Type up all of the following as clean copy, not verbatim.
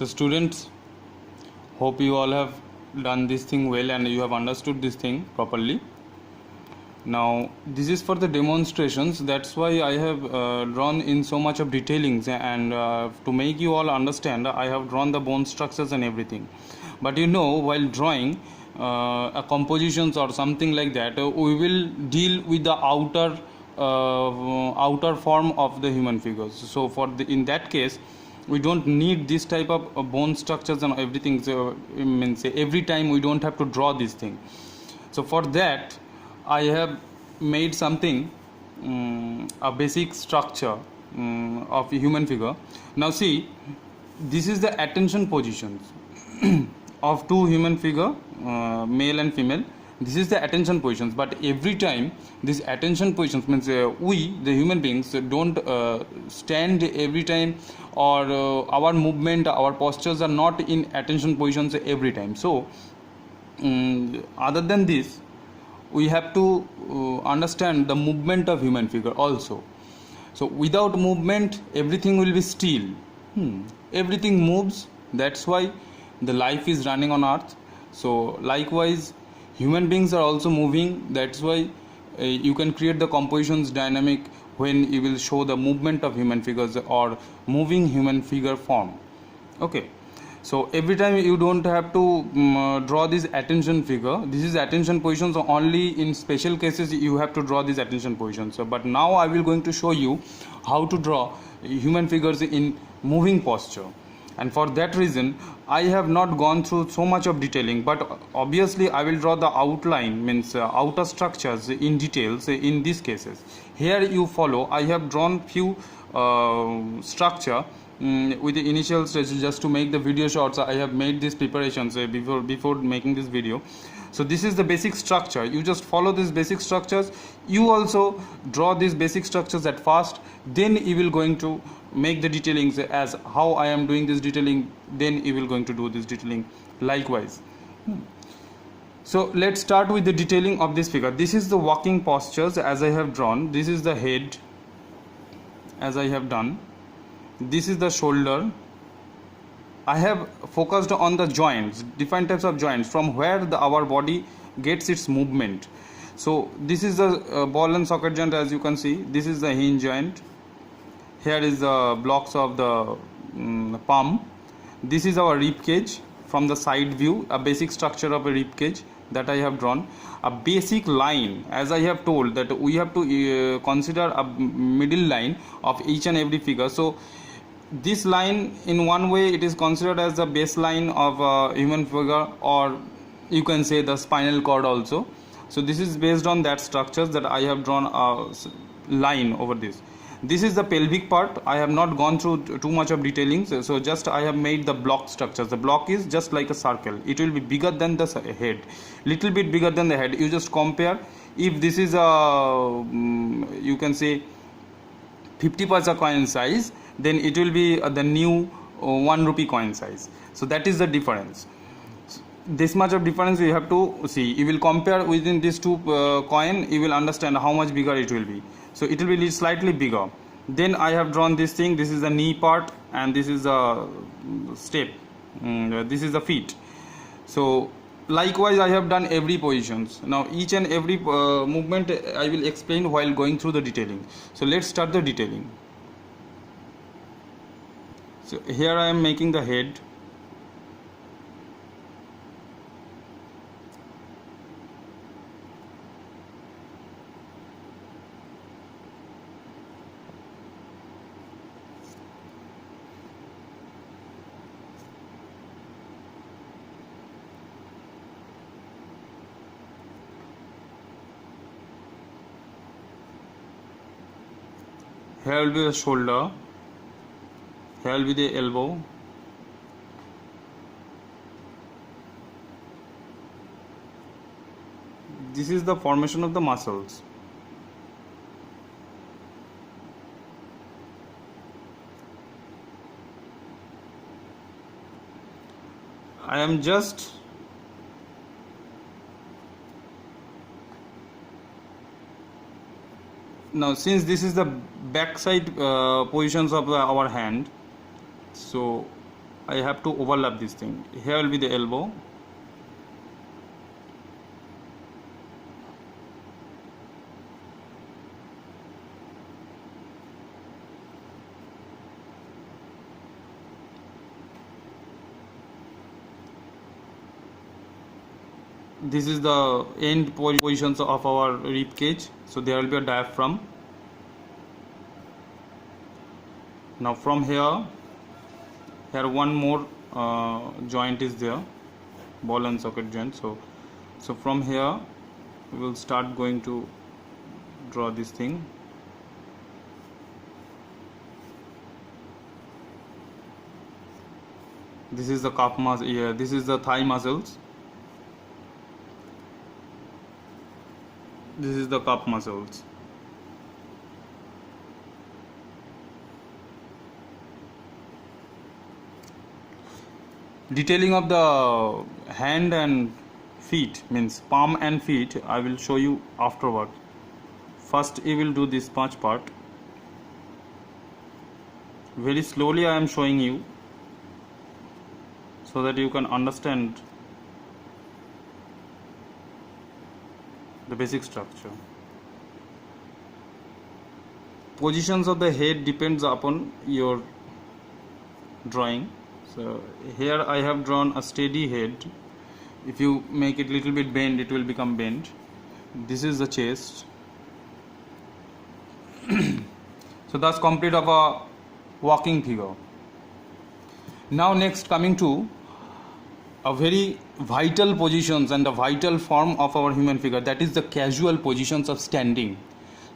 So students, hope you all have done this thing well and you have understood this thing properly. Now this is for the demonstrations, that's why I have drawn in so much of detailings, and to make you all understand I have drawn the bone structures and everything. But you know, while drawing a compositions or something like that, we will deal with the outer form of the human figures. So in that case we don't need this type of bone structures and everything. So it means every time we don't have to draw this thing. So for that I have made something, a basic structure of a human figure. Now see, this is the attention positions of two human figure, male and female. This is the attention positions, but every time this attention positions means we the human beings don't stand every time, or our movement, our postures are not in attention positions every time. So other than this, we have to understand the movement of human figure also. So without movement everything will be still. Everything moves, that's why the life is running on earth. So likewise human beings are also moving, that's why you can create the compositions dynamic when you will show the movement of human figures or moving human figure form. Okay, so every time you don't have to draw this attention figure. This is attention positions, so only in special cases you have to draw these attention positions. So, but now I will going to show you how to draw human figures in moving posture. And for that reason I have not gone through so much of detailing, but obviously I will draw the outline, means outer structures in details in these cases. Here you follow, I have drawn few structure with the initial stages just to make the video short. So I have made these preparations before making this video. So this is the basic structure. You just follow these basic structures. You also draw these basic structures at first, then you will going to make the detailings as how I am doing this detailing, then you will going to do this detailing likewise. So let's start with the detailing of this figure. This is the walking postures as I have drawn. This is the head as I have done. This is the shoulder. I have focused on the joints, different types of joints from where our body gets its movement. So this is the ball and socket joint, as you can see. This is the hinge joint. Here is the blocks of the palm. This is our rib cage from the side view, a basic structure of a rib cage that I have drawn. A basic line, as I have told, that we have to consider a middle line of each and every figure. So this line, in one way it is considered as the baseline of a human figure, or you can say the spinal cord also. So this is based on that structures that I have drawn a line over this. This is the pelvic part. I have not gone through too much of detailing, so just I have made the block structures. The block is just like a circle. It will be bigger than the head, little bit bigger than the head. You just compare. If this is a you can say 50 paisa coin size, then it will be the new 1 rupee coin size. So that is the difference. This much of difference you have to see. You will compare within these two coin, you will understand how much bigger it will be. So it will be slightly bigger. Then I have drawn this thing. This is the knee part and this is the step. This is the feet. So likewise I have done every positions. Now each and every movement I will explain while going through the detailing. So let's start the detailing. So here I am making the head. Here will be the shoulder. Here will be the elbow. This is the formation of the muscles. I am just now, since this is the back side positions of our hand, so I have to overlap this thing. Here will be the elbow. This is the end positions of our rib cage. So there will be a diaphragm. Now from here one more joint is there, ball and socket joint. So from here we will start going to draw this thing. This is the calf muscle. Yeah, this is the thigh muscles. This is the calf muscles. Detailing of the hand and feet, means palm and feet, I will show you afterward. First we will do this punch part. Very slowly I am showing you so that you can understand the basic structure. Positions of the head depends upon your drawing. So here I have drawn a steady head. If you make it little bit bent, it will become bent. This is the chest. So that's complete of a walking figure. Now next, coming to a very vital positions and the vital form of our human figure, that is the casual positions of standing.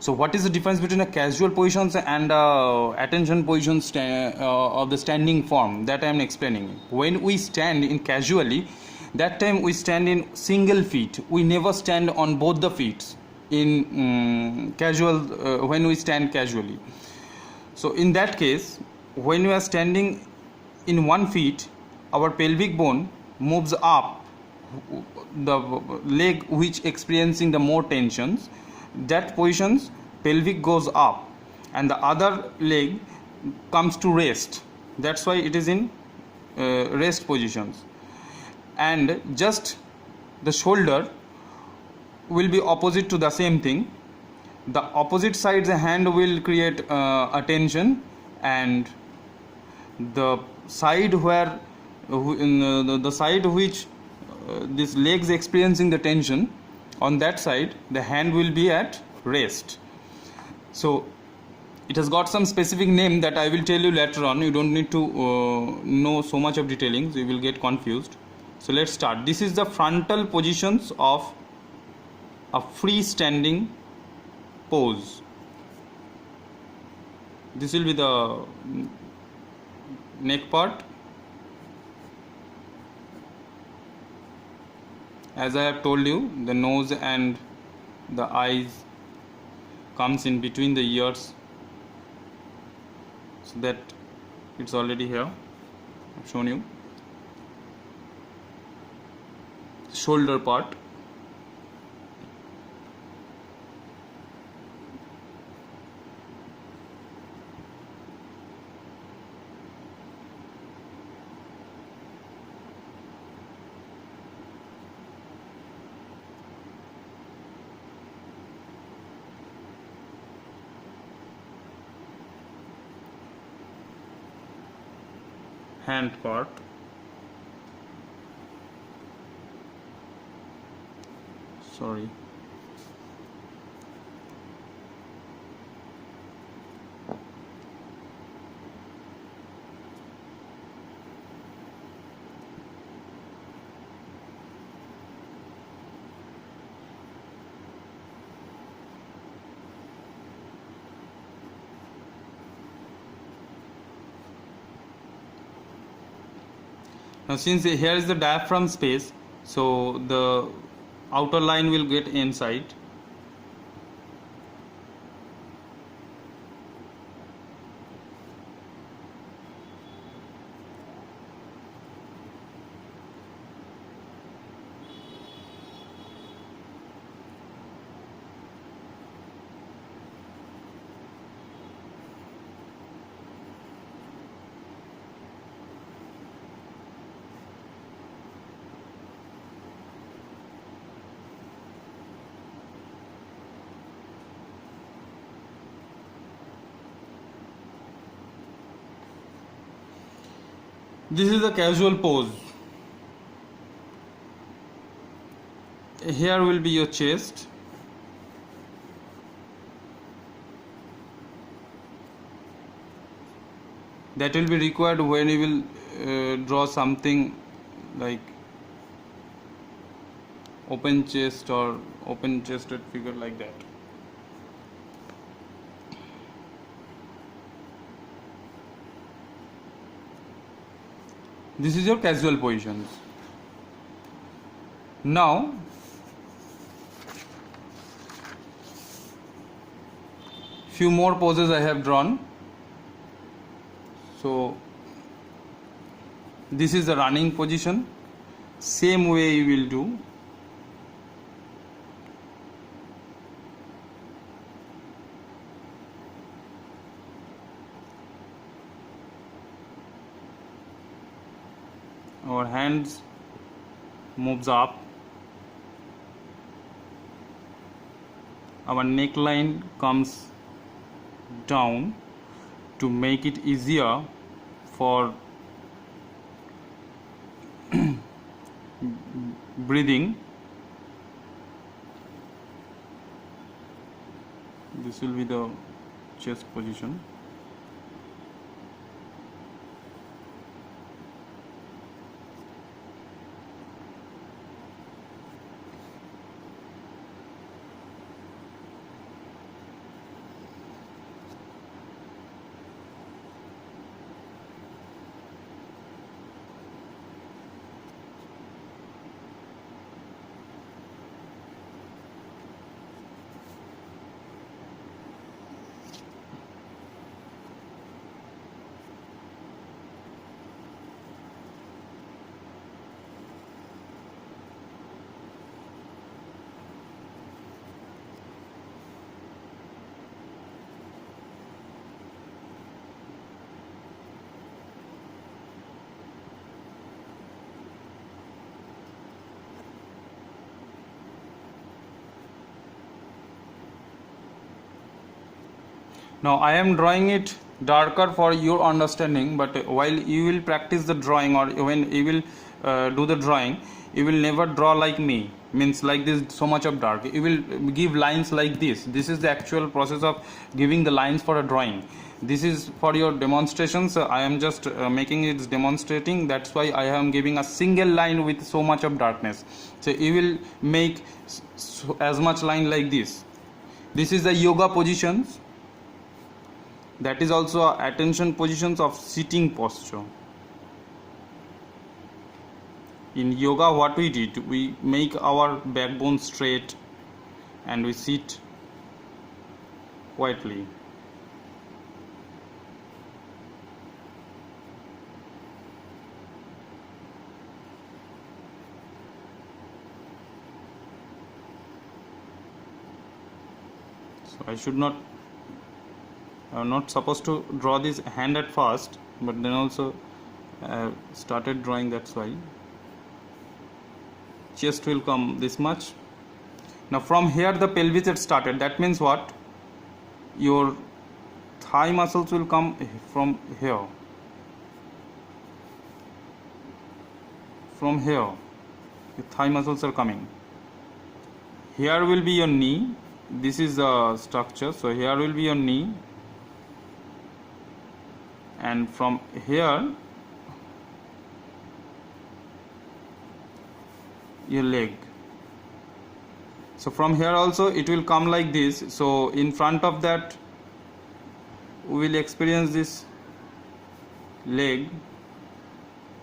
So what is the difference between a casual positions and attention positions of the standing form, that I am explaining. When we stand in casually, that time we stand in single feet. We never stand on both the feet in casual when we stand casually. So in that case, when we are standing in one feet, our pelvic bone moves up, the leg which experiencing the more tensions, that positions pelvic goes up and the other leg comes to rest. That's why it is in rest positions. And just the shoulder will be opposite to the same thing. The opposite side, the hand will create a tension, and the side where the side which this legs experiencing the tension, on that side the hand will be at rest. So it has got some specific name that I will tell you later on. You don't need to know so much of detailing, so you will get confused. So let's start. This is the frontal positions of a freestanding pose. This will be the neck part. As I have told you, the nose and the eyes comes in between the ears, so that it's already here. I've shown you. Shoulder part. Hand part. Sorry. Now since here is the diaphragm space, so the outer line will get inside. This is a casual pose. Here will be your chest. That will be required when you will draw something like open chest or open chested figure like that. This is your casual positions. Now few more poses I have drawn. So this is the running position. Same way you will do. Our hands moves up. Our neckline comes down to make it easier for breathing. This will be the chest position. Now I am drawing it darker for your understanding, but while you will practice the drawing or when you will do the drawing, you will never draw like me, means like this so much of dark. You will give lines like this. This is the actual process of giving the lines for a drawing. This is for your demonstrations. I am just making it demonstrating. That's why I am giving a single line with so much of darkness. So you will make as much line like this. This is the yoga positions. That is also attention positions of sitting posture. In yoga, what we did, we make our backbone straight and we sit quietly. So I should not, I'm not supposed to draw this hand at first, but then also started drawing, that's why. Chest will come this much. Now from here the pelvis had started. That means what? Your thigh muscles will come from here. From here, the thigh muscles are coming. Here will be your knee. This is the structure. So here will be your knee. And from here, your leg. So from here also it will come like this. So in front of that we will experience this leg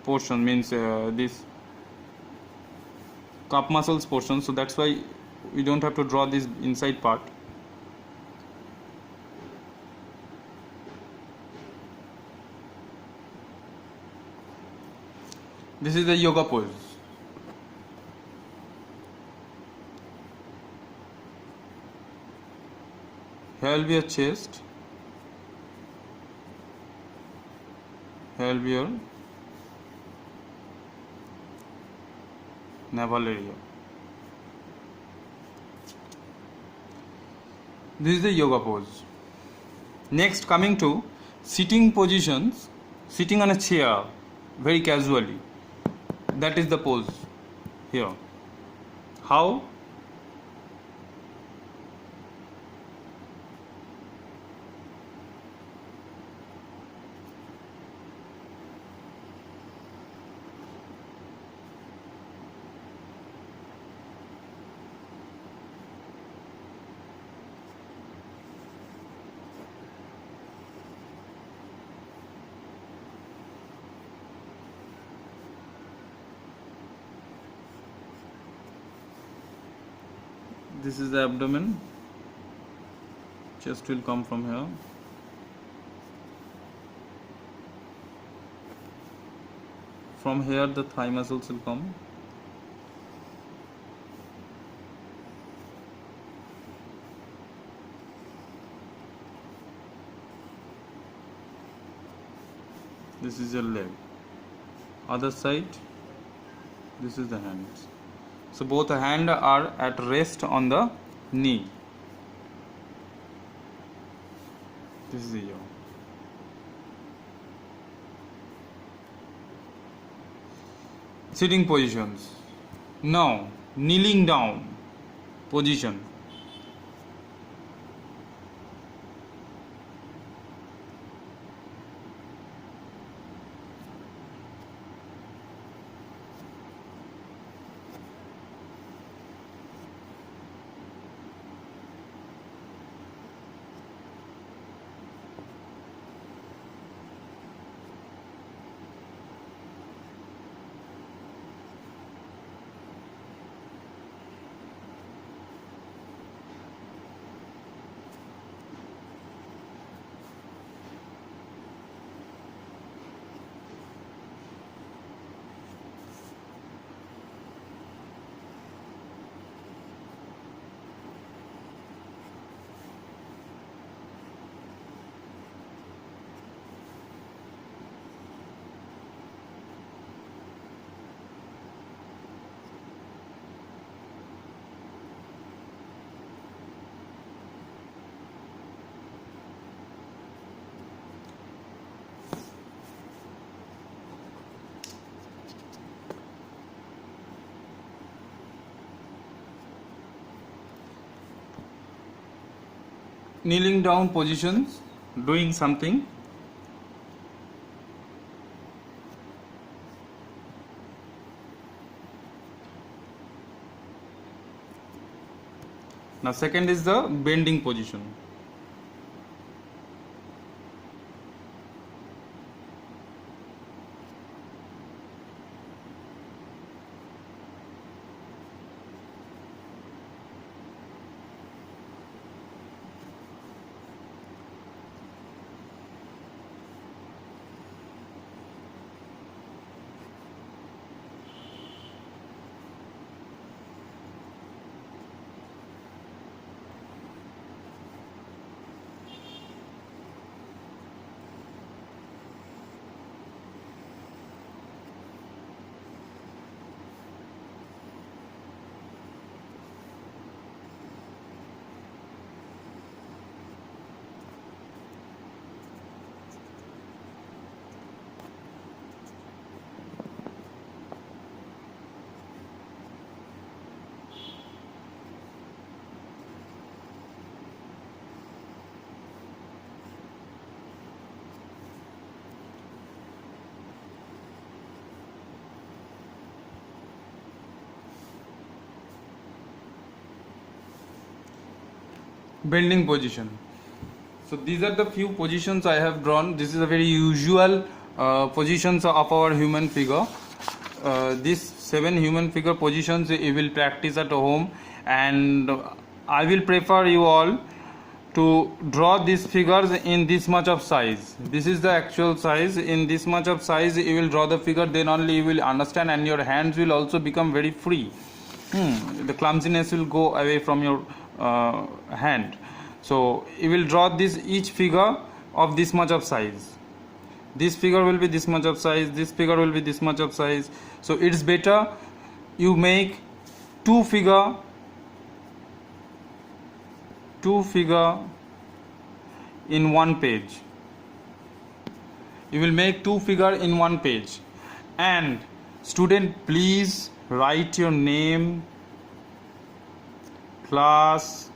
portion, means this calf muscles portion. So that's why we don't have to draw this inside part. This is the yoga pose. Here will be your chest. Here will be your navel area. This is the yoga pose. Next, coming to sitting positions, sitting on a chair. very casually. That is the pose here. How? This is the abdomen. Chest will come from here. From here the thigh muscles will come. This is your leg. Other side, this is the hands. So both hands are at rest on the knee. This is your sitting positions. Now kneeling down position. Kneeling down positions, doing something. Now second is the bending position. Bending position. So these are the few positions I have drawn. This is a very usual positions of our human figure. These 7 human figure positions you will practice at home, and I will prefer you all to draw these figures in this much of size. This is the actual size. In this much of size you will draw the figure, then only you will understand, and your hands will also become very free. The clumsiness will go away from your hand. So you will draw this each figure of this much of size. This figure will be this much of size, this figure will be this much of size. So it's better you make two figure in one page. You will make 2 figure in one page. And student, please write your name, class,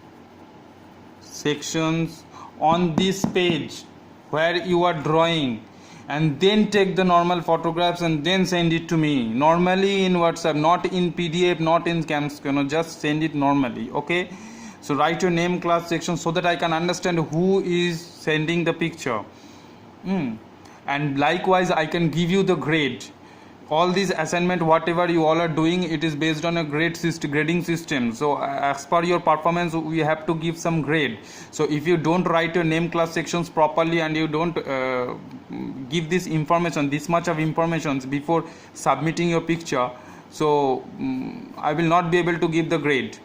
sections on this page where you are drawing, and then take the normal photographs and then send it to me normally in WhatsApp, not in PDF, not in CamScanner, just send it normally. Okay, so write your name, class, section, so that I can understand who is sending the picture. And likewise I can give you the grade. All these assignment, whatever you all are doing, it is based on a grading system. So as per your performance we have to give some grade. So if you don't write your name, class, sections properly, and you don't give this information, this much of information before submitting your picture, so I will not be able to give the grade.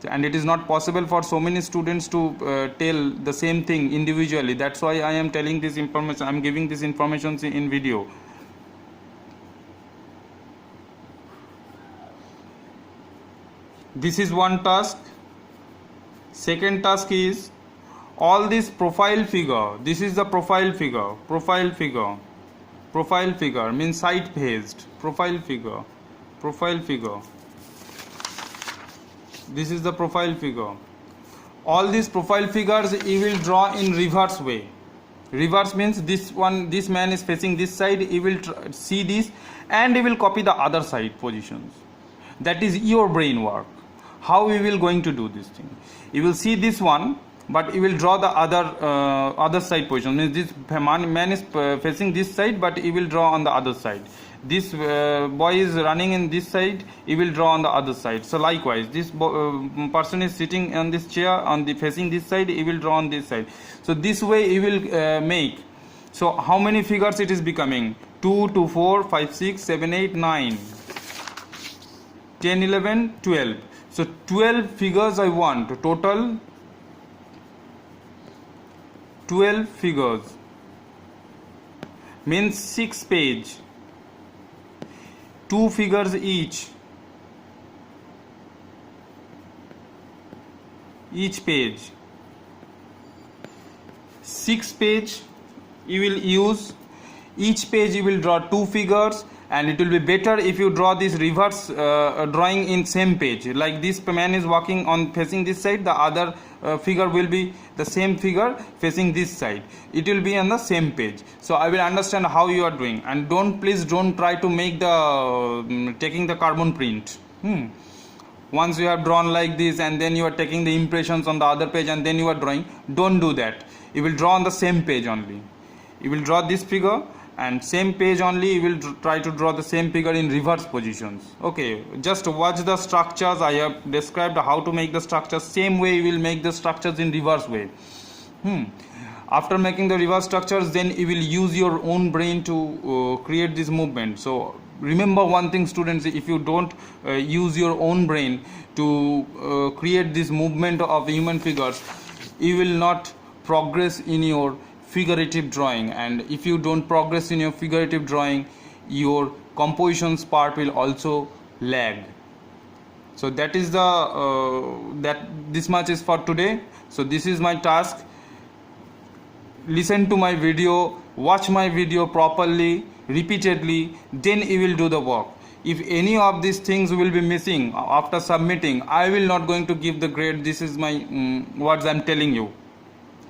And it is not possible for so many students to tell the same thing individually. That's why I am telling this information, I am giving this information in video. This is one task. Second task is all this profile figure. This is the profile figure. Profile figure means side faced. Profile figure. This is the profile figure. All these profile figures you will draw in reverse way. Reverse means this man is facing this side, he will see this and he will copy the other side positions. That is your brain work. How we will going to do this thing? You will see this one, but you will draw the other side position. Means this man is facing this side, but he will draw on the other side. This boy is running in this side, he will draw on the other side. So likewise, this person is sitting on this chair on the facing this side, he will draw on this side. So this way he will make. So how many figures it is becoming? 2, 2, 4, 5, 6, 7, 8, 9, 10, 11, 12. So 12 figures I want, total 12 figures, means 6 page, 2 figures each page, 6 page you will use. Each page you will draw 2 figures, and it will be better if you draw this reverse drawing in same page. Like this man is walking on facing this side, the other figure will be the same figure facing this side. It will be on the same page. So I will understand how you are doing. And please don't try to make the taking the carbon print. Once you have drawn like this and then you are taking the impressions on the other page and then you are drawing, don't do that. You will draw on the same page only. You will draw this figure and same page only, you will try to draw the same figure in reverse positions. Okay, just watch the structures. I have described how to make the structures. Same way you will make the structures in reverse way. After making the reverse structures, then you will use your own brain to create this movement. So remember one thing, students, if you don't use your own brain to create this movement of human figures, you will not progress in your figurative drawing. And if you don't progress in your figurative drawing, your compositions part will also lag. So that is this much is for today. So this is my task. Listen to my video, watch my video properly, repeatedly, then you will do the work. If any of these things will be missing after submitting, I will not going to give the grade. This is my words I am telling you.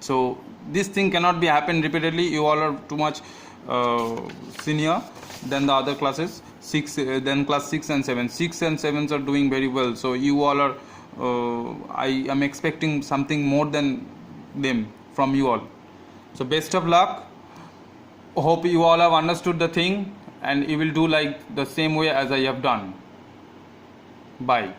So this thing cannot be happen repeatedly. You all are too much senior than the other classes. Then class 6 and 7. 6 and 7s are doing very well. So you all are, I am expecting something more than them from you all. So best of luck. Hope you all have understood the thing and you will do like the same way as I have done. Bye.